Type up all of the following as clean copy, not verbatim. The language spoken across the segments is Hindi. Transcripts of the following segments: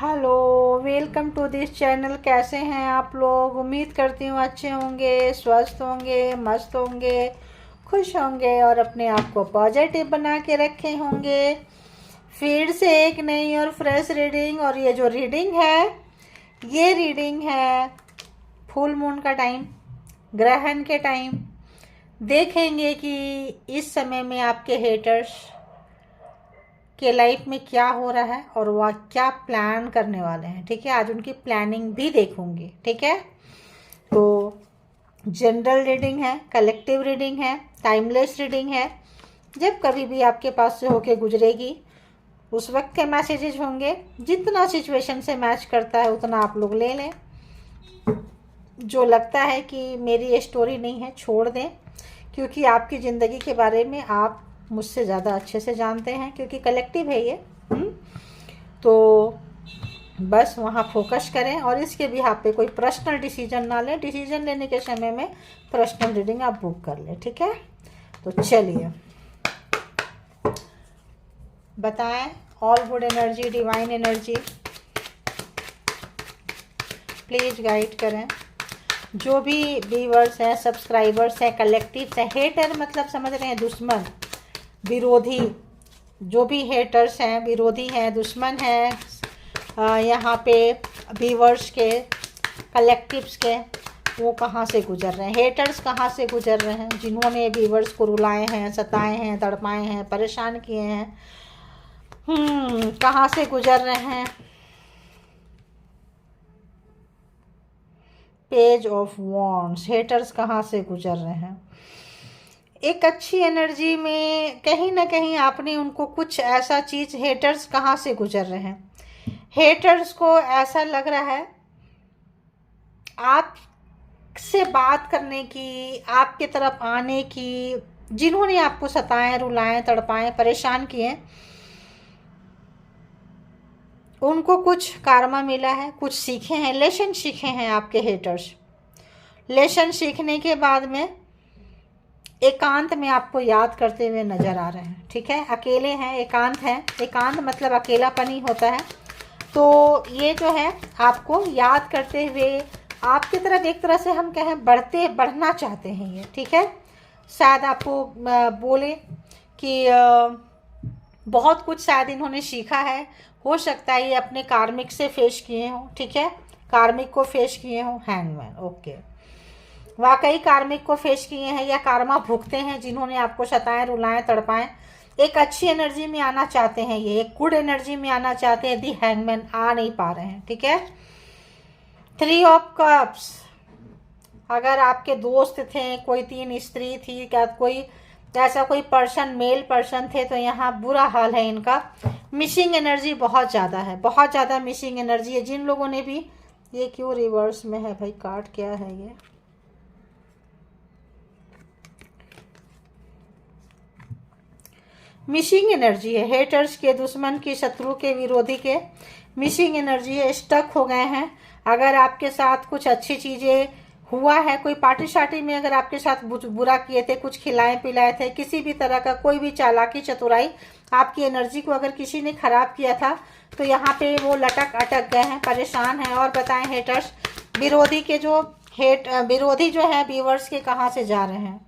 Hello, welcome to this channel. कैसे हैं आप लोग? उम्मीद करती हूँ अच्छे होंगे, स्वस्थ होंगे, मस्त होंगे, खुश होंगे और अपने आप को पॉजिटिव बना के रखे होंगे। फिर से एक नई और फ्रेश रीडिंग। और ये जो रीडिंग है, ये रीडिंग है फुल मून का टाइम, ग्रहण के टाइम। देखेंगे कि इस समय में आपके हेटर्स के लाइफ में क्या हो रहा है और वह क्या प्लान करने वाले हैं। ठीक है, आज उनकी प्लानिंग भी देखूंगी। ठीक है, तो जनरल रीडिंग है, कलेक्टिव रीडिंग है, टाइमलेस रीडिंग है। जब कभी भी आपके पास से होके गुजरेगी उस वक्त के मैसेजेस होंगे। जितना सिचुएशन से मैच करता है उतना आप लोग ले लें। जो लगता है कि मेरी ये स्टोरी नहीं है, छोड़ दें, क्योंकि आपकी ज़िंदगी के बारे में आप मुझसे ज़्यादा अच्छे से जानते हैं, क्योंकि कलेक्टिव है ये। तो बस वहाँ फोकस करें और इसके भी आप पे कोई पर्सनल डिसीजन ना लें। डिसीजन लेने के समय में पर्सनल रीडिंग आप बुक कर लें। ठीक है, तो चलिए बताएं। All good energy, divine energy please guide करें। जो भी व्यूअर्स हैं, सब्सक्राइबर्स हैं, कलेक्टिव्स हैं। हेटर मतलब समझ रहे हैं, दुश्मन, विरोधी। जो भी हेटर्स हैं, विरोधी हैं, दुश्मन हैं यहाँ पे व्यूअर्स के, कलेक्टिव्स के, वो कहाँ से गुजर रहे हैं? हेटर्स कहाँ से गुजर रहे हैं? जिन्होंने व्यूअर्स को रुलाए हैं, सताए हैं, तड़पाए हैं, परेशान किए हैं, कहाँ से गुजर रहे हैं? Page of wands. हेटर्स कहाँ से गुजर रहे हैं? एक अच्छी एनर्जी में कहीं ना कहीं आपने उनको कुछ ऐसा चीज़, हेटर्स कहाँ से गुजर रहे हैं? हेटर्स को ऐसा लग रहा है आपसे बात करने की, आपके तरफ आने की, जिन्होंने आपको सताएं, रुलाएं, तड़पाएं, परेशान किए, उनको कुछ कार्मा मिला है, कुछ सीखे हैं, लेसन सीखे हैं आपके हेटर्स। लेसन सीखने के बाद में एकांत में आपको याद करते हुए नज़र आ रहे हैं। ठीक है, अकेले हैं, एकांत हैं। एकांत मतलब अकेलापन ही होता है। तो ये जो है आपको याद करते हुए आपकी तरफ एक तरह से हम कहें बढ़ना चाहते हैं ये। ठीक है, शायद आपको बोले कि बहुत कुछ शायद इन्होंने सीखा है। हो सकता है ये अपने कार्मिक से फेस किए हों। ठीक है, कार्मिक को फेस किए हों। हैंगमैन, ओके, वाकई कार्मिक को फेस किए हैं या कार्मा भुगते हैं, जिन्होंने आपको सताएं, रुलाएं, तड़पाएं। एक अच्छी एनर्जी में आना चाहते हैं, ये एक गुड एनर्जी में आना चाहते हैं। दी हैंगमैन आ नहीं पा रहे हैं। ठीक है, 3 ऑफ कप्स। अगर आपके दोस्त थे, कोई 3 स्त्री थी, क्या कोई ऐसा कोई पर्सन, मेल पर्सन थे, तो यहाँ बुरा हाल है इनका। मिसिंग एनर्जी बहुत ज़्यादा है, बहुत ज़्यादा मिसिंग एनर्जी है। जिन लोगों ने भी, ये क्यों रिवर्स में है भाई? कार्ड क्या है ये? मिसिंग एनर्जी है। हेटर्स के, दुश्मन की, शत्रु के, विरोधी के मिसिंग एनर्जी है। स्टक हो गए हैं। अगर आपके साथ कुछ अच्छी चीज़ें हुआ है, कोई पार्टी शार्टी में अगर आपके साथ बुरा किए थे, कुछ खिलाए पिलाए थे, किसी भी तरह का कोई भी चालाकी चतुराई, आपकी एनर्जी को अगर किसी ने खराब किया था, तो यहाँ पे वो लटक अटक गए हैं, परेशान हैं। और बताएं हेटर्स, विरोधी के जो विरोधी जो है व्यूअर्स के, कहाँ से जा रहे हैं?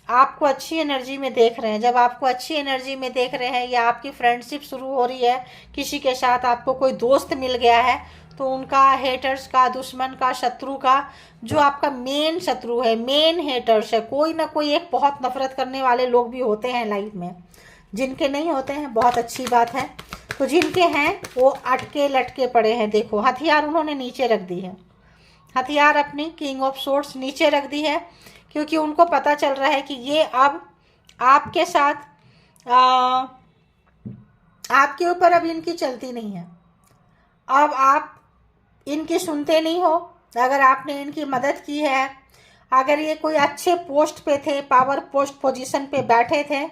आपको अच्छी एनर्जी में देख रहे हैं। जब आपको अच्छी एनर्जी में देख रहे हैं या आपकी फ्रेंडशिप शुरू हो रही है किसी के साथ, आपको कोई दोस्त मिल गया है, तो उनका, हेटर्स का, दुश्मन का, शत्रु का, जो आपका मेन शत्रु है, मेन हेटर्स है, कोई ना कोई एक बहुत नफरत करने वाले लोग भी होते हैं लाइफ में। जिनके नहीं होते हैं बहुत अच्छी बात है, तो जिनके हैं वो अटके लटके पड़े हैं। देखो, हथियार उन्होंने नीचे रख दी है, हथियार अपनी किंग ऑफ सोर्ड्स नीचे रख दी है, क्योंकि उनको पता चल रहा है कि ये अब आपके साथ आपके ऊपर अब इनकी चलती नहीं है। अब आप इनकी सुनते नहीं हो। अगर आपने इनकी मदद की है, अगर ये कोई अच्छे पोस्ट पे थे, पावर पोस्ट पोजीशन पे बैठे थे,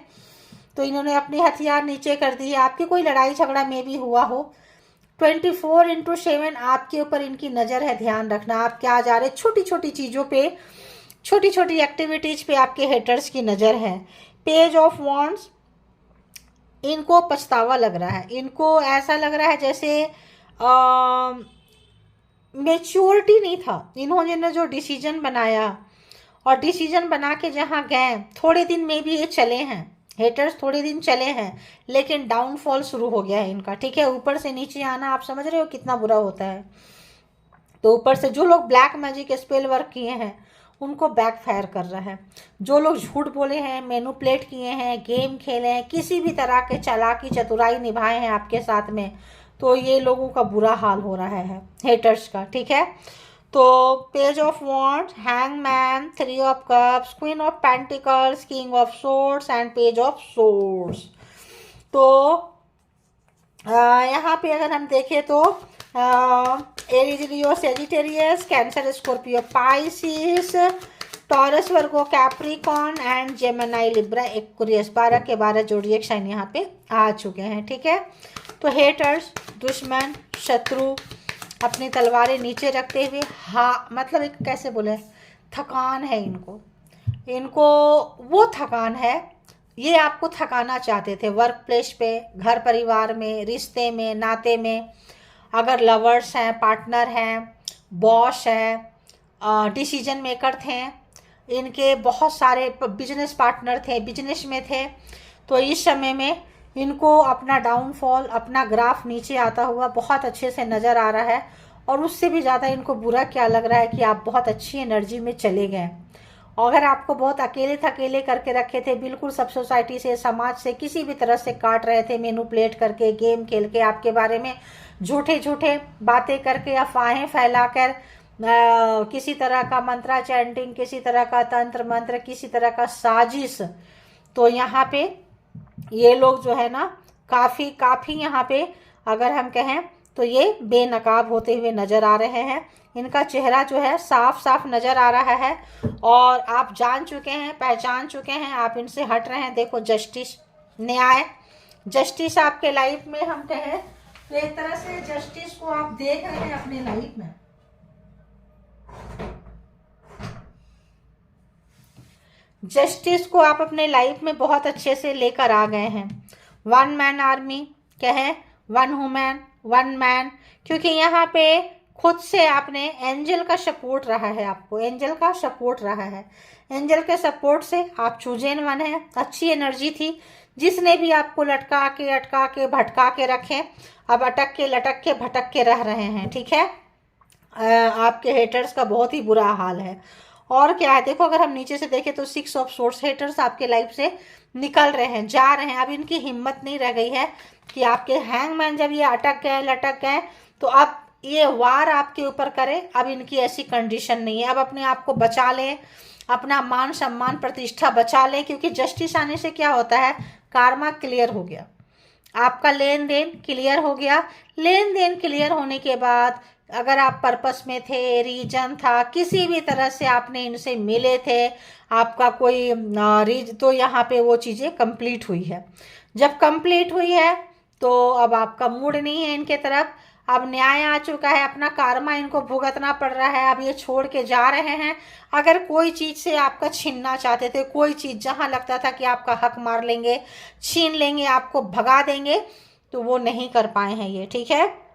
तो इन्होंने अपनी हथियार नीचे कर दिए। आपकी कोई लड़ाई झगड़ा में भी हुआ हो, 24/7 आपके ऊपर इनकी नज़र है। ध्यान रखना आप क्या जा रहे, छोटी छोटी चीज़ों पे, छोटी छोटी एक्टिविटीज पे आपके हेटर्स की नज़र है। पेज ऑफ वॉन्ड्स, इनको पछतावा लग रहा है। इनको ऐसा लग रहा है जैसे मेच्योरिटी नहीं था। इन्होंने जो डिसीजन बनाया और डिसीजन बना के जहाँ गए, थोड़े दिन में भी ये चले हैं, हेटर्स थोड़े दिन चले हैं, लेकिन डाउनफॉल शुरू हो गया है इनका, ठीक है। ऊपर से नीचे आना, आप समझ रहे हो कितना बुरा होता है। तो ऊपर से जो लोग ब्लैक मैजिक स्पेल वर्क किए हैं उनको बैकफायर कर रहा है। जो लोग झूठ बोले हैं, मैनिपुलेट किए हैं, गेम खेले हैं, किसी भी तरह के चालाकी चतुराई निभाए हैं आपके साथ में, तो ये लोगों का बुरा हाल हो रहा है, हेटर्स का, ठीक है। तो page of wands, hangman, 3 of cups, queen of pentacles, king of swords and page of swords. तो यहाँ पे अगर हम देखें तो Aries, Leo, Sagittarius, cancer, Scorpio, Pisces, taurus, Virgo, Capricorn and Gemini, Libra, Aquarius, 12 के 12 जोडिएक साइन यहाँ पे आ चुके हैं, ठीक है। तो हेटर्स, दुश्मन, शत्रु अपनी तलवारें नीचे रखते हुए, हाँ मतलब एक कैसे बोले, थकान है इनको, वो थकान है, ये आपको थकाना चाहते थे वर्क प्लेस पे, घर परिवार में, रिश्ते में, नाते में, अगर लवर्स हैं, पार्टनर हैं, बॉस हैं, डिसीजन मेकर थे, इनके बहुत सारे बिजनेस पार्टनर थे, बिजनेस में थे, तो इस समय में इनको अपना डाउनफॉल, अपना ग्राफ नीचे आता हुआ बहुत अच्छे से नज़र आ रहा है। और उससे भी ज़्यादा इनको बुरा क्या लग रहा है कि आप बहुत अच्छी एनर्जी में चले गए। अगर आपको बहुत अकेले थकेले करके रखे थे, बिल्कुल सब सोसाइटी से, समाज से, किसी भी तरह से काट रहे थे, मैनिपुलेट करके, गेम खेल के, आपके बारे में झूठे झूठे बातें करके, अफवाहें फैलाकर, किसी तरह का मंत्रा चैंटिंग, किसी तरह का तंत्र मंत्र, किसी तरह का साजिश, तो यहाँ पे ये लोग जो है ना काफ़ी यहाँ पे अगर हम कहें तो ये बेनकाब होते हुए नज़र आ रहे हैं। इनका चेहरा जो है साफ साफ नज़र आ रहा है और आप जान चुके हैं, पहचान चुके हैं, आप इनसे हट रहे हैं। देखो जस्टिस, न्याय, जस्टिस आपके लाइफ में हम कहें तो एक तरह से जस्टिस को आप देख रहे हैं अपने लाइफ में। जस्टिस को आप अपने लाइफ में बहुत अच्छे से लेकर आ गए हैं। 1 मैन आर्मी कहें, 1 वुमेन 1 मैन, क्योंकि यहाँ पे खुद से आपने एंजल का सपोर्ट रहा है, आपको एंजल का सपोर्ट रहा है। एंजल के सपोर्ट से आप चूजेन 1 है, अच्छी एनर्जी थी। जिसने भी आपको लटका के, अटका के, भटका के रखे, अब अटक के, लटक के, भटक के रह रहे हैं, ठीक है। आपके हेटर्स का बहुत ही बुरा हाल है। और क्या है, देखो अगर हम नीचे से देखें तो 6 ऑफ सोर्ड्स, हेटर्स आपके लाइफ से निकल रहे हैं, जा रहे हैं। अब इनकी हिम्मत नहीं रह गई है कि आपके हैंगमैन जब ये अटक गए, लटक गए, तो अब ये वार आपके ऊपर करे। अब इनकी ऐसी कंडीशन नहीं है। अब अपने आप को बचा लें, अपना मान सम्मान प्रतिष्ठा बचा लें, क्योंकि जस्टिस आने से क्या होता है, कार्मा क्लियर हो गया, आपका लेन देन क्लियर हो गया। लेन देन क्लियर होने के बाद अगर आप पर्पस में थे, रीजन था, किसी भी तरह से आपने इनसे मिले थे, आपका कोई तो यहाँ पे वो चीज़ें कंप्लीट हुई है। जब कंप्लीट हुई है तो अब आपका मूड नहीं है इनके तरफ, अब न्याय आ चुका है, अपना कार्मा इनको भुगतना पड़ रहा है। अब ये छोड़ के जा रहे हैं। अगर कोई चीज़ से आपका छीनना चाहते थे, कोई चीज़ जहाँ लगता था कि आपका हक मार लेंगे, छीन लेंगे, आपको भगा देंगे, तो वो नहीं कर पाए हैं ये, ठीक है।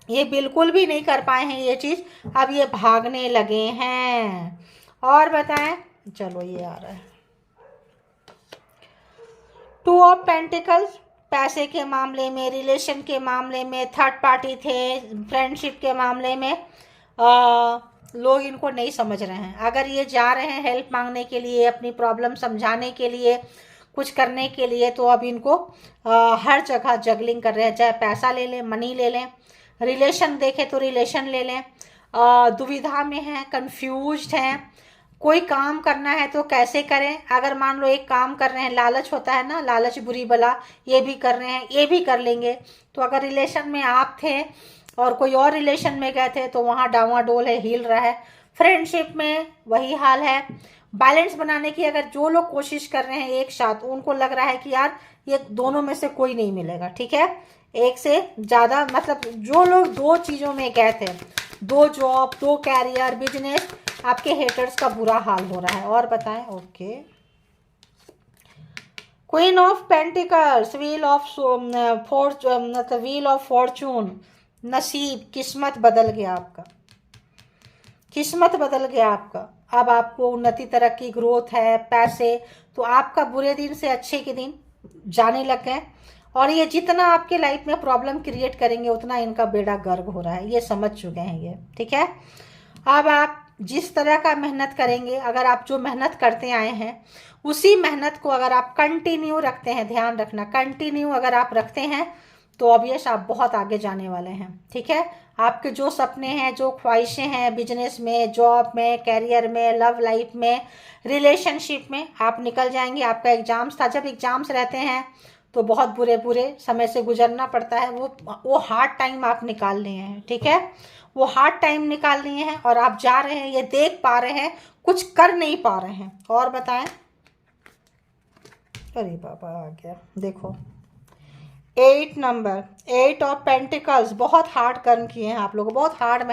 ये बिल्कुल भी नहीं कर पाए हैं ये चीज़। अब ये भागने लगे हैं। और बताएं, चलो ये आ रहा है 2 ऑफ पेंटिकल्स, पैसे के मामले में, रिलेशन के मामले में, थर्ड पार्टी थे, फ्रेंडशिप के मामले में लोग इनको नहीं समझ रहे हैं। अगर ये जा रहे हैं हेल्प मांगने के लिए, अपनी प्रॉब्लम समझाने के लिए, कुछ करने के लिए, तो अब इनको हर जगह जगलिंग कर रहे हैं। चाहे पैसा ले लें, मनी ले लें, रिलेशन देखें तो रिलेशन ले लें, दुविधा में हैं, कंफ्यूज्ड हैं, कोई काम करना है तो कैसे करें। अगर मान लो एक काम कर रहे हैं, लालच होता है ना, लालच बुरी बला, ये भी कर रहे हैं, ये भी कर लेंगे। तो अगर रिलेशन में आप थे और कोई और रिलेशन में गए थे तो वहाँ डावाडोल है, हिल रहा है। फ्रेंडशिप में वही हाल है। बैलेंस बनाने की अगर जो लोग कोशिश कर रहे हैं एक साथ, उनको लग रहा है कि यार ये दोनों में से कोई नहीं मिलेगा, ठीक है। एक से ज़्यादा, मतलब जो लोग 2 चीज़ों में गए थे, 2 जॉब, 2 कैरियर, बिजनेस, आपके हेटर्स का बुरा हाल हो रहा है। और बताएं, okay, queen of pentacles, wheel of Fortune, नसीब, किस्मत बदल गया आपका, किस्मत बदल गया आपका। अब आपको उन्नति, तरक्की, ग्रोथ है, पैसे, तो आपका बुरे दिन से अच्छे के दिन जाने लग गए। और ये जितना आपके लाइफ में प्रॉब्लम क्रिएट करेंगे उतना इनका बेड़ा गर्क हो रहा है, ये समझ चुके हैं ये, ठीक है। अब आप जिस तरह का मेहनत करेंगे, अगर आप जो मेहनत करते आए हैं उसी मेहनत को अगर आप कंटिन्यू रखते हैं, ध्यान रखना, कंटिन्यू अगर आप रखते हैं तो ऑब्वियस आप बहुत आगे जाने वाले हैं, ठीक है। आपके जो सपने हैं, जो ख्वाहिशें हैं, बिजनेस में, जॉब में, कैरियर में, लव लाइफ में, रिलेशनशिप में, आप निकल जाएंगे। आपका एग्जाम्स था, जब एग्जाम्स रहते हैं तो बहुत बुरे बुरे समय से गुजरना पड़ता है, वो हार्ड टाइम आप निकाल लिए हैं, ठीक है। वो हार्ड टाइम निकाल लिए हैं और आप जा रहे हैं, ये देख पा रहे हैं, कुछ कर नहीं पा रहे हैं। और बताएं, अरे बाबा आ गया, देखो 8 नंबर, 8 ऑफ पेंटिकल्स। बहुत हार्ड कर्म किए हैं आप लोग, बहुत हार्ड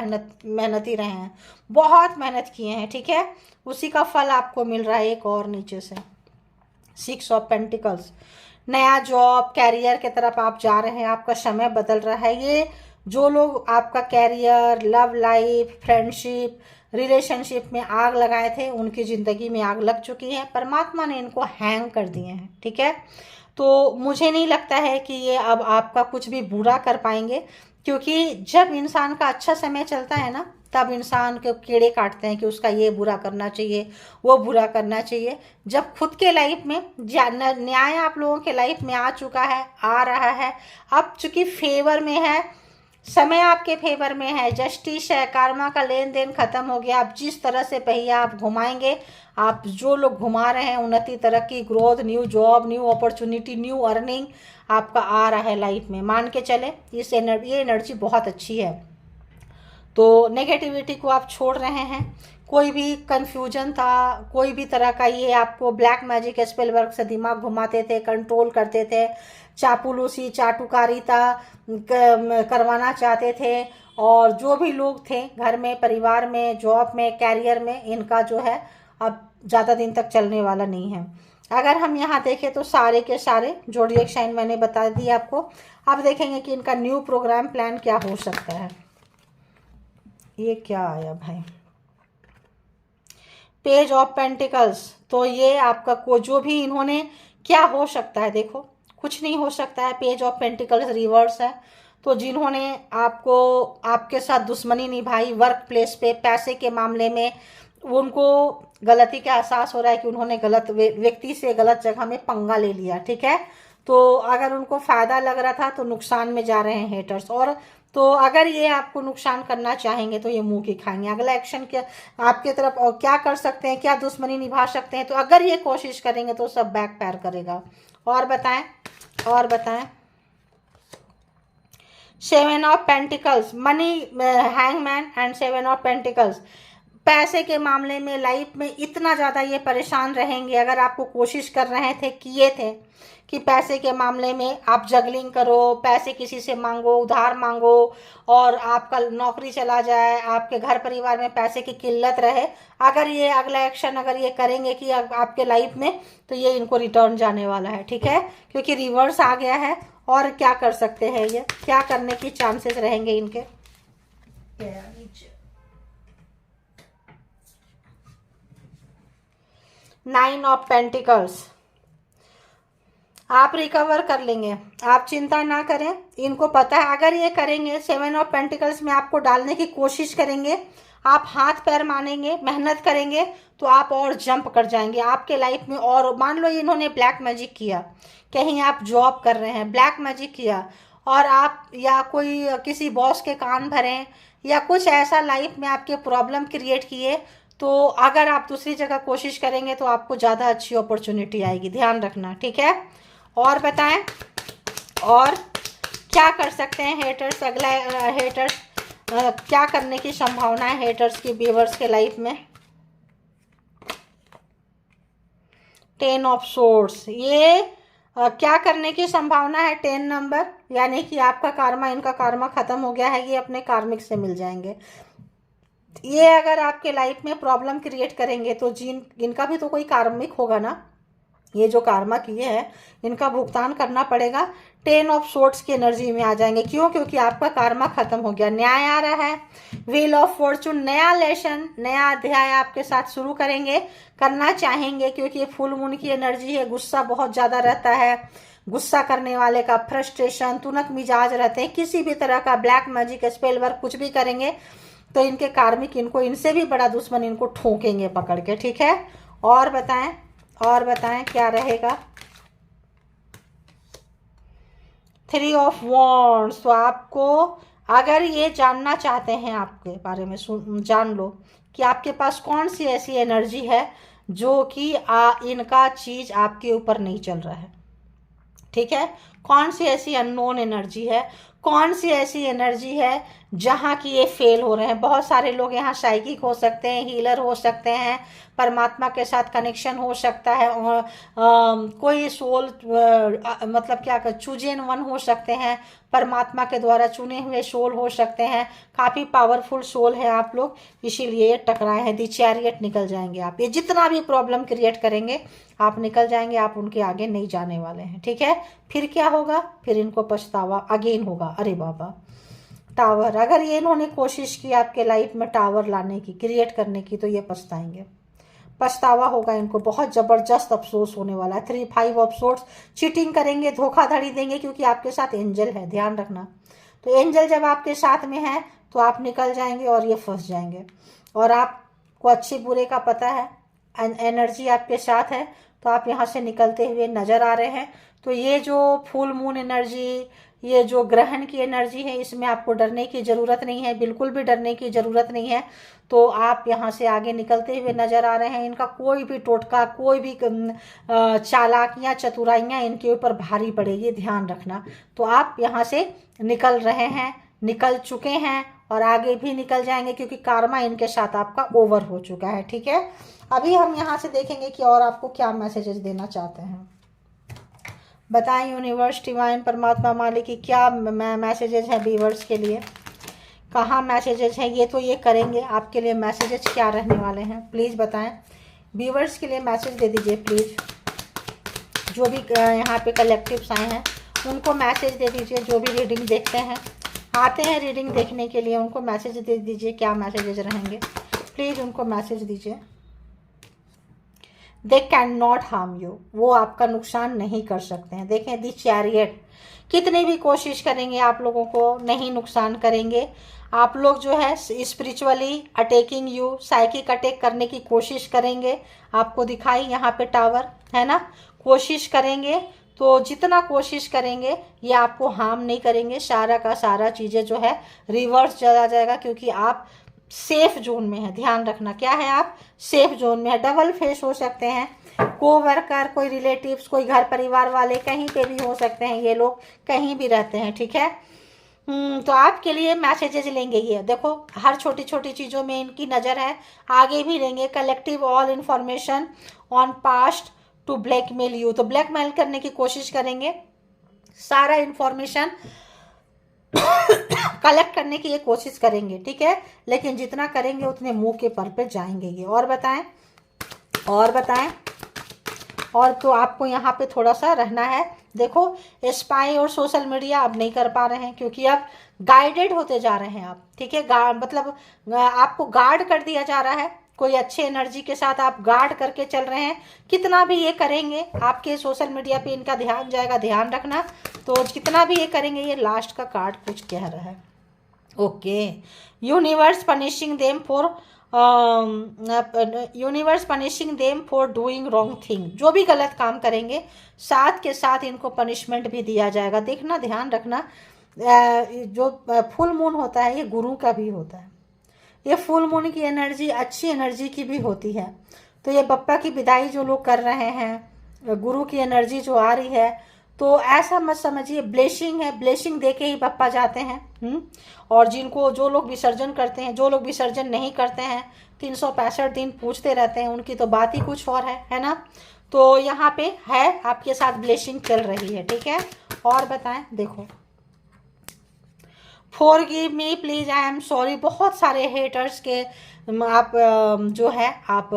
मेहनती रहे हैं, बहुत मेहनत किए हैं, ठीक है। उसी का फल आपको मिल रहा है एक और नीचे से। 6 ऑफ पेंटिकल्स, नया जॉब, कैरियर की तरफ आप जा रहे हैं, आपका समय बदल रहा है। ये जो लोग आपका career, love life, friendship, relationship में आग लगाए थे, उनकी ज़िंदगी में आग लग चुकी है, परमात्मा ने इनको हैंग कर दिए हैं, ठीक है। तो मुझे नहीं लगता है कि ये अब आपका कुछ भी बुरा कर पाएंगे, क्योंकि जब इंसान का अच्छा समय चलता है ना, तब इंसान के कीड़े काटते हैं कि उसका ये बुरा करना चाहिए, वो बुरा करना चाहिए। जब खुद के लाइफ में न्याय आप लोगों के लाइफ में आ चुका है, आ रहा है, अब चूंकि फेवर में है, समय आपके फेवर में है, जस्टिस है, कार्मा का लेन देन खत्म हो गया। आप जिस तरह से पहिया आप घुमाएंगे, आप जो लोग घुमा रहे हैं, उन्नति, तरक्की, growth, new job, new opportunity, new earning आपका आ रहा है लाइफ में, मान के चले। ये एनर्जी बहुत अच्छी है। तो नेगेटिविटी को आप छोड़ रहे हैं। कोई भी कंफ्यूजन था, कोई भी तरह का, ये आपको ब्लैक मैजिक स्पेल वर्क से दिमाग घुमाते थे, कंट्रोल करते थे, चापलूसी, चाटुकारिता करवाना चाहते थे, और जो भी लोग थे घर में, परिवार में, जॉब में, कैरियर में, इनका जो है अब ज़्यादा दिन तक चलने वाला नहीं है। अगर हम यहाँ देखें तो सारे के सारे जोडिएक साइन मैंने बता दी आपको। अब देखेंगे कि इनका न्यू प्रोग्राम प्लान क्या हो सकता है। ये क्या आया भाई, पेज ऑफ पेंटिकल्स। तो ये आपका को जो भी इन्होंने, क्या हो सकता है, देखो कुछ नहीं हो सकता है। पेज ऑफ पेंटिकल्स रिवर्स है। तो जिन्होंने आपको, आपके साथ दुश्मनी निभाई वर्क प्लेस पे, पैसे के मामले में, उनको गलती का एहसास हो रहा है कि उन्होंने गलत व्यक्ति से गलत जगह में पंगा ले लिया, ठीक है। तो अगर उनको फ़ायदा लग रहा था तो नुकसान में जा रहे हैं हेटर्स। और तो अगर ये आपको नुकसान करना चाहेंगे तो ये मुंह की खाएंगे। अगला एक्शन क्या आपके तरफ, और क्या कर सकते हैं, क्या दुश्मनी निभा सकते हैं, तो अगर ये कोशिश करेंगे तो सब बैक फायर करेगा। और बताएं, और बताएं, 7 of pentacles, money, hangman and 7 of pentacles. पैसे के मामले में लाइफ में इतना ज़्यादा ये परेशान रहेंगे। अगर आपको कोशिश कर रहे थे, किए थे कि पैसे के मामले में आप जगलिंग करो, पैसे किसी से मांगो, उधार मांगो, और आपका नौकरी चला जाए, आपके घर परिवार में पैसे की किल्लत रहे, अगर ये अगला एक्शन अगर ये करेंगे कि आपके लाइफ में, तो ये इनको रिटर्न जाने वाला है, ठीक है, क्योंकि रिवर्स आ गया है। और क्या कर सकते हैं ये, क्या करने की चांसेस रहेंगे इनके। 9 ऑफ पेंटिकल्स, आप रिकवर कर लेंगे, आप चिंता ना करें। इनको पता है अगर ये करेंगे, 7 ऑफ पेंटिकल्स में आपको डालने की कोशिश करेंगे, आप हाथ पैर मानेंगे, मेहनत करेंगे, तो आप और जंप कर जाएंगे आपके लाइफ में। और मान लो इन्होंने ब्लैक मैजिक किया, कहीं आप जॉब कर रहे हैं, ब्लैक मैजिक किया, और आप या कोई किसी बॉस के कान भरें, या कुछ ऐसा लाइफ में आपके प्रॉब्लम क्रिएट किए, तो अगर आप दूसरी जगह कोशिश करेंगे तो आपको ज़्यादा अच्छी अपॉर्चुनिटी आएगी, ध्यान रखना, ठीक है। और बताएं, और क्या कर सकते हैं हेटर्स, अगला हेटर्स क्या करने की संभावना है हेटर्स की व्यूअर्स के लाइफ में। 10 ऑफ सोर्ड्स, ये क्या करने की संभावना है, 10 नंबर, यानी कि आपका कार्मा, इनका कार्मा खत्म हो गया है, ये अपने कार्मिक से मिल जाएंगे। ये अगर आपके लाइफ में प्रॉब्लम क्रिएट करेंगे तो इनका भी तो कोई कार्मिक होगा ना, ये जो कार्मा किए हैं इनका भुगतान करना पड़ेगा। 10 ऑफ सोर्ड्स की एनर्जी में आ जाएंगे। क्यों? क्योंकि आपका कार्मा खत्म हो गया, न्याय आ रहा है। व्हील ऑफ फॉर्चून, नया लेसन, नया अध्याय आपके साथ शुरू करेंगे, करना चाहेंगे, क्योंकि ये फुल मून की एनर्जी है। गुस्सा बहुत ज्यादा रहता है, गुस्सा करने वाले का, फ्रस्ट्रेशन, तुनक मिजाज रहते हैं, किसी भी तरह का ब्लैक मैजिक, स्पेल वर्क कुछ भी करेंगे तो इनके कार्मिक इनको, इनसे भी बड़ा दुश्मन इनको ठोकेंगे पकड़ के। ठीक है, और बताएं क्या रहेगा। 3 ऑफ वॉन्ड्स। तो आपको अगर ये जानना चाहते हैं आपके बारे में, जान लो कि आपके पास कौन सी ऐसी एनर्जी है जो कि इनका चीज आपके ऊपर नहीं चल रहा है। ठीक है, कौन सी ऐसी अननोन एनर्जी है, कौन सी ऐसी एनर्जी है जहाँ की ये फेल हो रहे हैं। बहुत सारे लोग यहाँ साइकिक हो सकते हैं, हीलर हो सकते हैं, परमात्मा के साथ कनेक्शन हो सकता है, और कोई सोल मतलब क्या कर चूजन वन हो सकते हैं, परमात्मा के द्वारा चुने हुए सोल हो सकते हैं। काफ़ी पावरफुल सोल है आप लोग, इसीलिए ये टकराए हैं। दी चैरियट, निकल जाएंगे आप। ये जितना भी प्रॉब्लम क्रिएट करेंगे आप निकल जाएंगे, आप उनके आगे नहीं जाने वाले हैं। ठीक है, फिर क्या होगा? फिर इनको पछतावा अगेन होगा। अरे बाबा, टावर, अगर ये इन्होंने कोशिश की आपके लाइफ में टावर लाने की, क्रिएट करने की, तो ये पछताएंगे, पछतावा होगा इनको, बहुत ज़बरदस्त अफसोस होने वाला है। 3 5 ऑफ सोर्ड्स, चीटिंग करेंगे, धोखाधड़ी देंगे, क्योंकि आपके साथ एंजल है, ध्यान रखना। तो एंजल जब आपके साथ में है तो आप निकल जाएंगे और ये फंस जाएंगे। और आपको अच्छे बुरे का पता है, एनर्जी आपके साथ है, तो आप यहाँ से निकलते हुए नजर आ रहे हैं। तो ये जो फुल मून एनर्जी, ये जो ग्रहण की एनर्जी है, इसमें आपको डरने की ज़रूरत नहीं है, बिल्कुल भी डरने की ज़रूरत नहीं है। तो आप यहाँ से आगे निकलते हुए नज़र आ रहे हैं। इनका कोई भी टोटका, कोई भी चालाकियाँ, चतुराइयाँ इनके ऊपर भारी पड़ेगी, ध्यान रखना। तो आप यहाँ से निकल रहे हैं, निकल चुके हैं और आगे भी निकल जाएंगे, क्योंकि कार्मा इनके साथ आपका ओवर हो चुका है। ठीक है, अभी हम यहाँ से देखेंगे कि और आपको क्या मैसेजेस देना चाहते हैं। बताएं यूनिवर्स, डिवाइन, परमात्मा, मालिक की क्या मैसेजेस हैं व्यूअर्स के लिए, कहाँ मैसेजेस हैं। ये तो ये करेंगे, आपके लिए मैसेजेस क्या रहने वाले हैं, प्लीज़ बताएं। व्यूअर्स के लिए मैसेज दे दीजिए प्लीज़। जो भी यहाँ पे कलेक्टिव्स आए हैं उनको मैसेज दे दीजिए। जो भी रीडिंग देखते हैं, आते हैं रीडिंग देखने के लिए, उनको मैसेज दे दीजिए। क्या मैसेजेस रहेंगे प्लीज़ उनको मैसेज दीजिए। They can not harm you, वो आपका नुकसान नहीं कर सकते हैं। देखें, दी चैरियट, कितनी भी कोशिश करेंगे आप लोगों को नहीं नुकसान करेंगे। आप लोग जो है spiritually attacking you, psychic attack करने की कोशिश करेंगे। आपको दिखाई यहाँ पे टावर है ना, कोशिश करेंगे तो जितना कोशिश करेंगे ये आपको हार्म नहीं करेंगे। सारा का सारा चीज़ें जो है रिवर्स चला जाएगा, क्योंकि आप सेफ जोन में है। ध्यान रखना, क्या है, आप सेफ जोन में है। डबल फेस हो सकते हैं, को वर्कर, कोई रिलेटिव्स, कोई घर परिवार वाले, कहीं पे भी हो सकते हैं ये लोग, कहीं भी रहते हैं। ठीक है, तो आपके लिए मैसेजेस लेंगे ये। देखो, हर छोटी छोटी चीज़ों में इनकी नज़र है, आगे भी लेंगे। Collective all information on past to blackmail you, तो ब्लैकमेल करने की कोशिश करेंगे। सारा इंफॉर्मेशन कलेक्ट करने की ये कोशिश करेंगे। ठीक है, लेकिन जितना करेंगे उतने मुंह के पर पे जाएंगे ये। और बताएं, और तो आपको यहाँ पे थोड़ा सा रहना है। देखो, स्पाई और सोशल मीडिया अब नहीं कर पा रहे हैं, क्योंकि अब गाइडेड होते जा रहे हैं आप। ठीक है, मतलब आपको गार्ड कर दिया जा रहा है। कोई अच्छे एनर्जी के साथ आप गार्ड करके चल रहे हैं। कितना भी ये करेंगे, आपके सोशल मीडिया पे इनका ध्यान जाएगा, ध्यान रखना। तो कितना भी ये करेंगे, ये लास्ट का कार्ड कुछ कह रहा है। Okay, universe punishing them for doing wrong thing. जो भी गलत काम करेंगे, साथ के साथ इनको पनिशमेंट भी दिया जाएगा। देखना, ध्यान रखना, जो फुल मून होता है ये गुरु का भी होता है। ये फुल मून की एनर्जी अच्छी एनर्जी की भी होती है। तो ये बप्पा की विदाई जो लोग कर रहे हैं, गुरु की एनर्जी जो आ रही है, तो ऐसा मत समझिए ब्लेसिंग है, ब्लेसिंग दे के ही बप्पा जाते हैं। और जो लोग विसर्जन करते हैं, जो लोग विसर्जन नहीं करते हैं, 365 दिन पूछते रहते हैं, उनकी तो बात ही कुछ और है ना। तो यहाँ पे है, आपके साथ ब्लेसिंग चल रही है। ठीक है, और बताएं, देखो forgive me please, I am sorry. बहुत सारे हेटर्स के आप जो है आप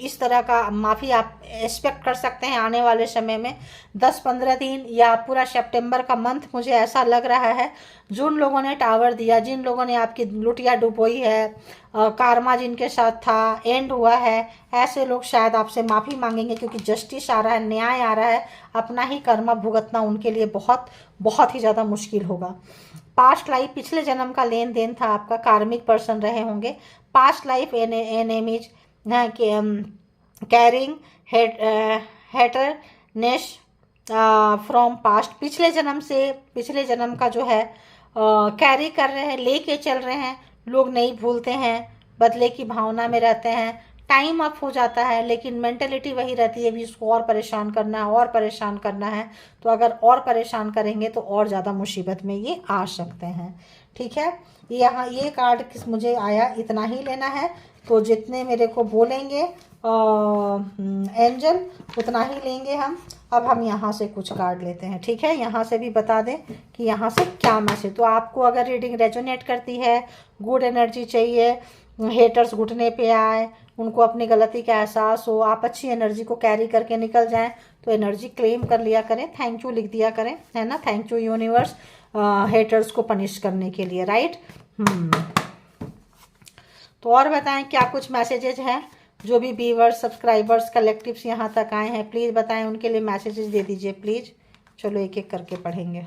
इस तरह का माफ़ी आप एक्सपेक्ट कर सकते हैं आने वाले समय में। 10-15 दिन या पूरा सितंबर का मंथ मुझे ऐसा लग रहा है, जिन लोगों ने टावर दिया, जिन लोगों ने आपकी लुटिया डुबोई है, कारमा जिनके साथ था, एंड हुआ है, ऐसे लोग शायद आपसे माफ़ी मांगेंगे, क्योंकि जस्टिस आ रहा है, न्याय आ रहा है। अपना ही कर्मा भुगतना उनके लिए बहुत बहुत ही ज़्यादा मुश्किल होगा। पास्ट लाइफ, पिछले जन्म का लेन देन था आपका, कार्मिक पर्सन रहे होंगे। Past life enemies carrying haterness from past, पिछले जन्म का जो है कैरी कर रहे हैं, लेके चल रहे हैं। लोग नहीं भूलते हैं, बदले की भावना में रहते हैं। टाइम अप हो जाता है, लेकिन मेंटेलिटी वही रहती है भी इसको और परेशान करना है, और परेशान करना है। तो अगर और परेशान करेंगे तो और ज़्यादा मुसीबत में ये आ सकते हैं। ठीक है, यहाँ ये कार्ड किस मुझे आया, इतना ही लेना है। तो जितने मेरे को बोलेंगे एंजल, उतना ही लेंगे हम। अब हम यहाँ से कुछ कार्ड लेते हैं। ठीक है, यहाँ से भी बता दें कि यहाँ से क्या मैसेज। तो आपको अगर रीडिंग रेजोनेट करती है, गुड एनर्जी चाहिए, हेटर्स घुटने पे आए, उनको अपनी गलती का एहसास हो, आप अच्छी एनर्जी को कैरी करके निकल जाएं, तो एनर्जी क्लेम कर लिया करें, थैंक यू लिख दिया करें, है ना। थैंक यू यूनिवर्स हेटर्स को पनिश करने के लिए, राइट। तो और बताएं क्या कुछ मैसेजेस हैं, जो भी व्यूअर्स, सब्सक्राइबर्स, कलेक्टिव्स यहाँ तक आए हैं, प्लीज़ बताएं, उनके लिए मैसेजेस दे दीजिए प्लीज़। चलो एक एक करके पढ़ेंगे।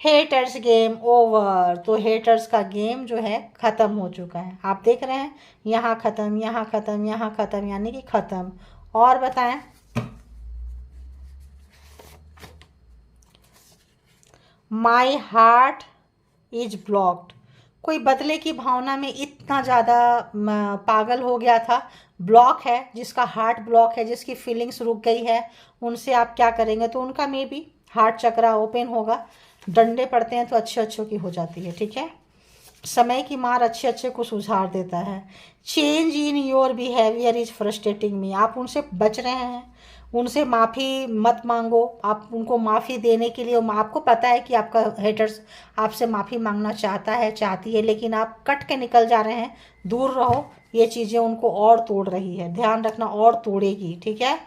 हेटर्स गेम ओवर, तो हेटर्स का गेम जो है ख़त्म हो चुका है। आप देख रहे हैं, यहाँ ख़त्म, यहाँ ख़त्म, यहाँ ख़त्म, यानी कि ख़त्म। और बताएं, माई हार्ट इज ब्लॉक्ड, कोई बदले की भावना में इतना ज़्यादा पागल हो गया था, ब्लॉक है, जिसका हार्ट ब्लॉक है, जिसकी फीलिंग्स रुक गई है, उनसे आप क्या करेंगे, तो उनका may be heart chakra open होगा। डंडे पड़ते हैं तो अच्छे अच्छों की हो जाती है। ठीक है, समय की मार अच्छे अच्छे को सुधार देता है। Change in your behaviour is frustrating me, आप उनसे बच रहे हैं, उनसे माफ़ी मत मांगो। आप उनको माफ़ी देने के लिए, आपको पता है कि आपका हेटर्स आपसे माफ़ी मांगना चाहता है, चाहती है, लेकिन आप कट के निकल जा रहे हैं। दूर रहो, ये चीज़ें उनको और तोड़ रही है, ध्यान रखना, और तोड़ेगी। ठीक है।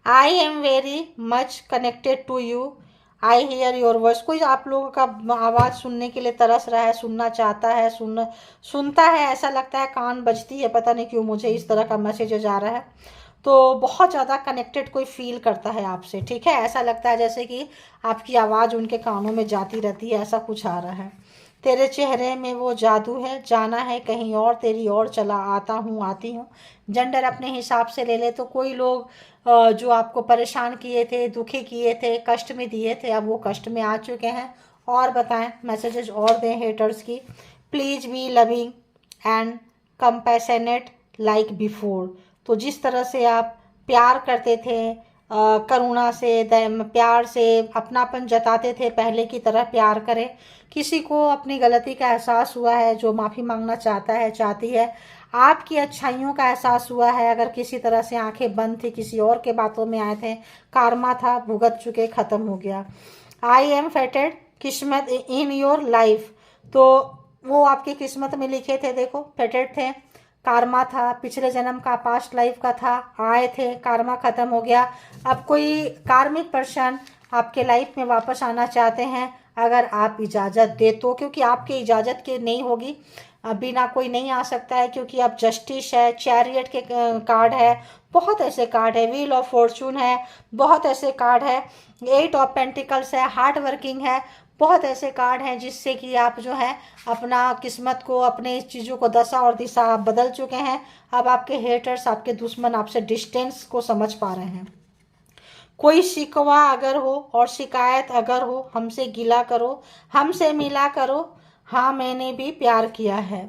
I am very much connected to you, I hear your voice, कोई आप लोगों का आवाज़ सुनने के लिए तरस रहा है, सुनना चाहता है, सुनता है, ऐसा लगता है, कान बजती है, पता नहीं क्यों मुझे इस तरह का मैसेज जा रहा है। तो बहुत ज़्यादा कनेक्टेड कोई फील करता है आपसे। ठीक है, ऐसा लगता है जैसे कि आपकी आवाज़ उनके कानों में जाती रहती है, ऐसा कुछ आ रहा है। तेरे चेहरे में वो जादू है, जाना है कहीं और, तेरी ओर चला आता हूँ, आती हूँ। जेंडर अपने हिसाब से ले ले, तो कोई लोग जो आपको परेशान किए थे, दुखी किए थे, कष्ट में दिए थे, अब वो कष्ट में आ चुके हैं। और बताएं, मैसेजेस और दें हेटर्स की। Please be loving and compassionate like before, तो जिस तरह से आप प्यार करते थे, करुणा से, प्यार से अपनापन जताते थे, पहले की तरह प्यार करें। किसी को अपनी गलती का एहसास हुआ है, जो माफ़ी मांगना चाहता है, चाहती है, आपकी अच्छाइयों का एहसास हुआ है, अगर किसी तरह से आंखें बंद थी, किसी और के बातों में आए थे, कारमा था, भुगत चुके, ख़त्म हो गया। आई एम फेटेड, किस्मत इन योर लाइफ, तो वो आपकी किस्मत में लिखे थे, देखो फेटेड थे, कारमा था, पिछले जन्म का, पास्ट लाइफ का था, आए थे, कारमा ख़त्म हो गया। अब कोई कार्मिक पर्सन आपके लाइफ में वापस आना चाहते हैं, अगर आप इजाज़त दे तो, क्योंकि आपकी इजाज़त के नहीं होगी, बिना कोई नहीं आ सकता है, क्योंकि अब जस्टिस है, चैरियट के कार्ड है, बहुत ऐसे कार्ड है, व्हील ऑफ फॉर्चून है, बहुत ऐसे कार्ड है, 8 ऑफ पेंटिकल्स है, हार्ड वर्किंग है, बहुत ऐसे कार्ड हैं जिससे कि आप जो है अपना किस्मत को, अपने चीज़ों को, दशा और दिशा आप बदल चुके हैं। अब आपके हेटर्स, आपके दुश्मन आपसे डिस्टेंस को समझ पा रहे हैं। कोई शिकवा अगर हो और शिकायत अगर हो, हमसे गिला करो, हमसे मिला करो, हाँ मैंने भी प्यार किया है।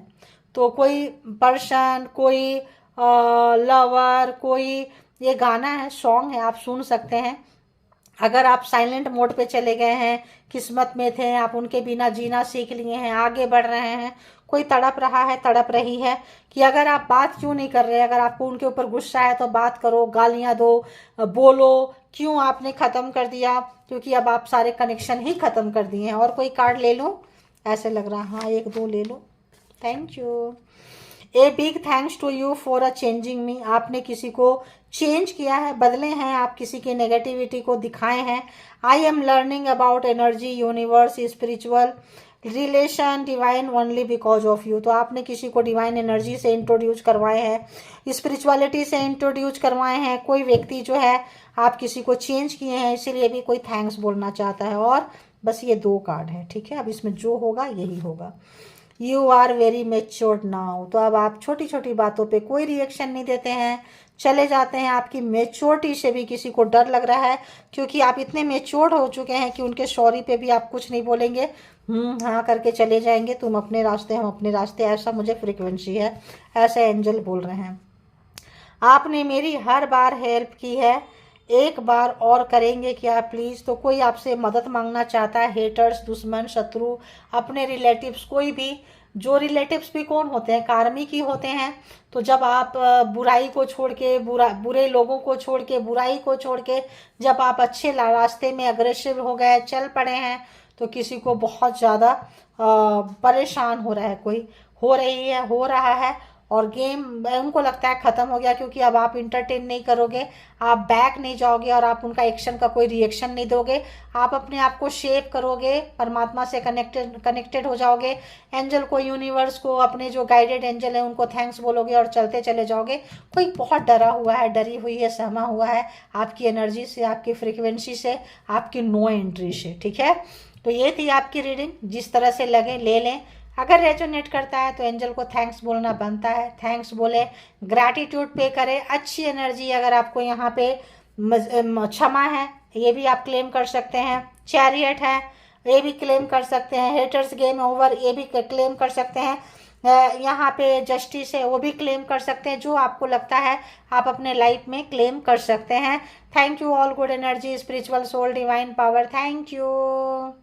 तो कोई पर्सन, कोई लवर, कोई, ये गाना है, सॉन्ग है, आप सुन सकते हैं। अगर आप साइलेंट मोड पे चले गए हैं, किस्मत में थे, आप उनके बिना जीना सीख लिए हैं, आगे बढ़ रहे हैं, कोई तड़प रहा है, तड़प रही है कि अगर आप बात क्यों नहीं कर रहे, अगर आपको उनके ऊपर गुस्सा है तो बात करो, गालियां दो, बोलो, क्यों आपने ख़त्म कर दिया, क्योंकि अब आप सारे कनेक्शन ही ख़त्म कर दिए हैं। और कोई कार्ड ले लूँ, ऐसे लग रहा, हाँ 1-2 ले लूँ। Thank you. A big thanks to you for a changing me. आपने किसी को चेंज किया है, बदले हैं, आप किसी की नेगेटिविटी को दिखाए हैं। I am learning about energy, universe, spiritual relation, divine only because of you. तो आपने किसी को डिवाइन एनर्जी से इंट्रोड्यूस करवाए हैं, स्पिरिचुअलिटी से इंट्रोड्यूस करवाए हैं। कोई व्यक्ति जो है आप किसी को चेंज किए हैं, इसीलिए भी कोई थैंक्स बोलना चाहता है। और बस ये 2 कार्ड है, ठीक है। अब इसमें जो होगा यही होगा। You are very matured now. तो अब आप छोटी छोटी बातों पे कोई रिएक्शन नहीं देते हैं, चले जाते हैं। आपकी मेच्योरिटी से भी किसी को डर लग रहा है, क्योंकि आप इतने मेच्योर्ड हो चुके हैं कि उनके सॉरी पे भी आप कुछ नहीं बोलेंगे, हाँ करके चले जाएंगे। तुम अपने रास्ते, हम अपने रास्ते, ऐसा मुझे फ्रीक्वेंसी है, ऐसे एंजल बोल रहे हैं। आपने मेरी हर बार हेल्प की है, एक बार और करेंगे क्या प्लीज़। तो कोई आपसे मदद मांगना चाहता है, हेटर्स, दुश्मन, शत्रु, अपने रिलेटिव्स, कोई भी। जो रिलेटिव्स भी कौन होते हैं, कार्मिक ही होते हैं। तो जब आप बुराई को छोड़ के, बुरे लोगों को छोड़ के, बुराई को छोड़ के जब आप अच्छे रास्ते में अग्रेसिव हो गए, चल पड़े हैं, तो किसी को बहुत ज़्यादा परेशान हो रहा है, कोई हो रही है, हो रहा है। और गेम उनको लगता है ख़त्म हो गया, क्योंकि अब आप इंटरटेन नहीं करोगे, आप बैक नहीं जाओगे और आप उनका एक्शन का कोई रिएक्शन नहीं दोगे। आप अपने आप को शेप करोगे, परमात्मा से कनेक्टेड हो जाओगे। एंजल को, यूनिवर्स को, अपने जो गाइडेड एंजल है उनको थैंक्स बोलोगे और चलते चले जाओगे। कोई बहुत डरा हुआ है, डरी हुई है, सहमा हुआ है आपकी एनर्जी से, आपकी फ्रिक्वेंसी से, आपकी नो एंट्री से, ठीक है। तो ये थी आपकी रीडिंग, जिस तरह से लगे ले लें। अगर रेजोनेट करता है तो एंजल को थैंक्स बोलना बनता है, थैंक्स बोले, ग्रैटिट्यूड पे करें। अच्छी एनर्जी अगर आपको यहाँ पे क्षमा है, ये भी आप क्लेम कर सकते हैं। चैरियट है, ये भी क्लेम कर सकते हैं। हेटर्स गेम ओवर, ये भी क्लेम कर सकते हैं। यहाँ पे जस्टिस है, वो भी क्लेम कर सकते हैं। जो आपको लगता है आप अपने लाइफ में क्लेम कर सकते हैं। Thank you all good energy, spiritual soul, divine power, thank you.